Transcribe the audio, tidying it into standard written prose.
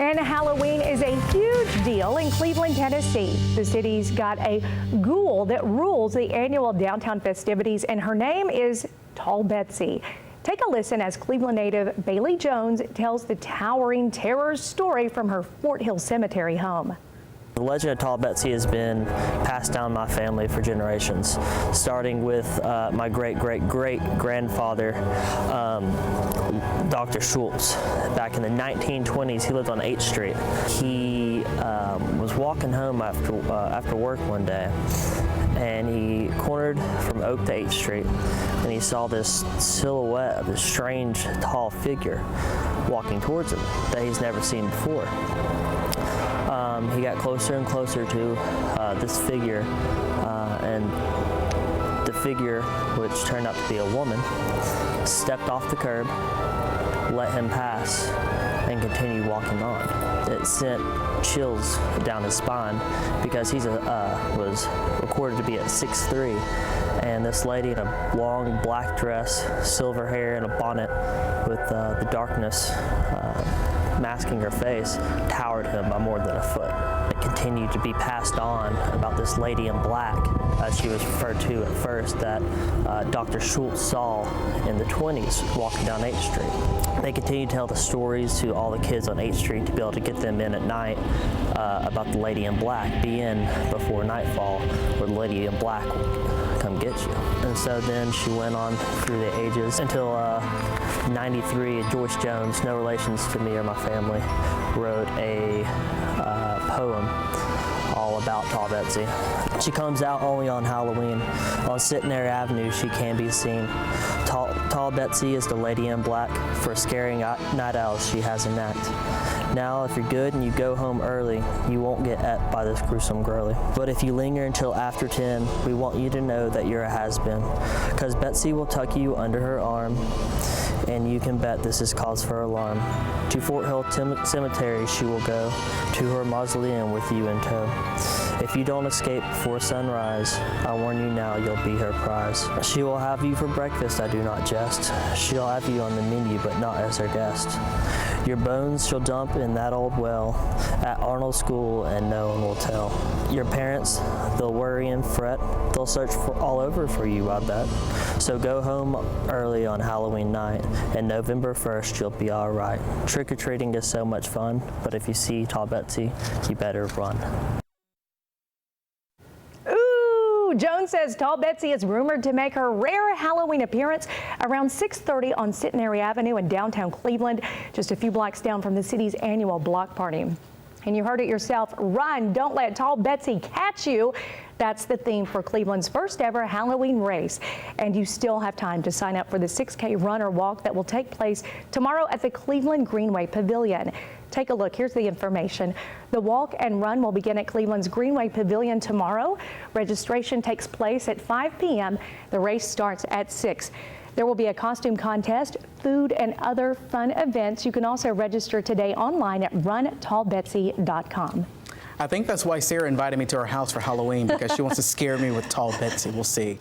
And Halloween is a huge deal in Cleveland, Tennessee. The city's got a ghoul that rules the annual downtown festivities, and her name is Tall Betsy. Take a listen as Cleveland native Bailey Jones tells the towering terror story from her Fort Hill Cemetery home. The legend of Tall Betsy has been passed down my family for generations, starting with my great-great-great-grandfather, Dr. Schultz. Back in the 1920s, he lived on 8th Street. He was walking home after work one day, and he cornered from Oak to 8th Street, and he saw this silhouette of this strange, tall figure walking towards him that he's never seen before. He got closer and closer to this figure, and the figure, which turned out to be a woman, stepped off the curb, let him pass, and continued walking on. It sent chills down his spine because he was recorded to be at 6'3", and this lady in a long black dress, silver hair, and a bonnet with the darkness masking her face, towered him by more than a foot. It continued to be passed on about this lady in black, as she was referred to at first, that Dr. Schultz saw in the 20s walking down 8th Street. They continued to tell the stories to all the kids on 8th Street to be able to get them in at night about the lady in black. Be in before nightfall, or the lady in black will come get you. And so then she went on through the ages until 93, Joyce Jones, no relations to me or my family, wrote a poem all about Tall Betsy. She comes out only on Halloween. On Centenary Avenue, she can be seen. Tall Betsy is the lady in black. For scaring night owls, she has a knack. Now, if you're good and you go home early, you won't get ate by this gruesome girlie. But if you linger until after 10, we want you to know that you're a has-been. Because Betsy will tuck you under her arm, and you can bet this is cause for alarm. To Fort Hill Cemetery she will go, to her mausoleum with you in tow. If you don't escape before sunrise, I warn you now, you'll be her prize. She will have you for breakfast, I do not jest. She'll have you on the menu, but not as her guest. Your bones she'll dump in that old well at Arnold School, and no one will tell. Your parents, they'll worry and fret. They'll search all over for you, I bet. So go home early on Halloween night, and November 1st you'll be all right. Trick-or-treating is so much fun, but if you see Tall Betsy, you better run. Jones says Tall Betsy is rumored to make her rare Halloween appearance around 6:30 on Centenary Avenue in downtown Cleveland, just a few blocks down from the city's annual block party. And you heard it yourself, run, don't let Tall Betsy catch you. That's the theme for Cleveland's first ever Halloween race. And you still have time to sign up for the 6K run or walk that will take place tomorrow at the Cleveland Greenway Pavilion. Take a look, here's the information. The walk and run will begin at Cleveland's Greenway Pavilion tomorrow. Registration takes place at 5 p.m. The race starts at 6. There will be a costume contest, food, and other fun events. You can also register today online at runtallbetsy.com. I think that's why Sarah invited me to her house for Halloween, because she wants to scare me with Tall Betsy. We'll see.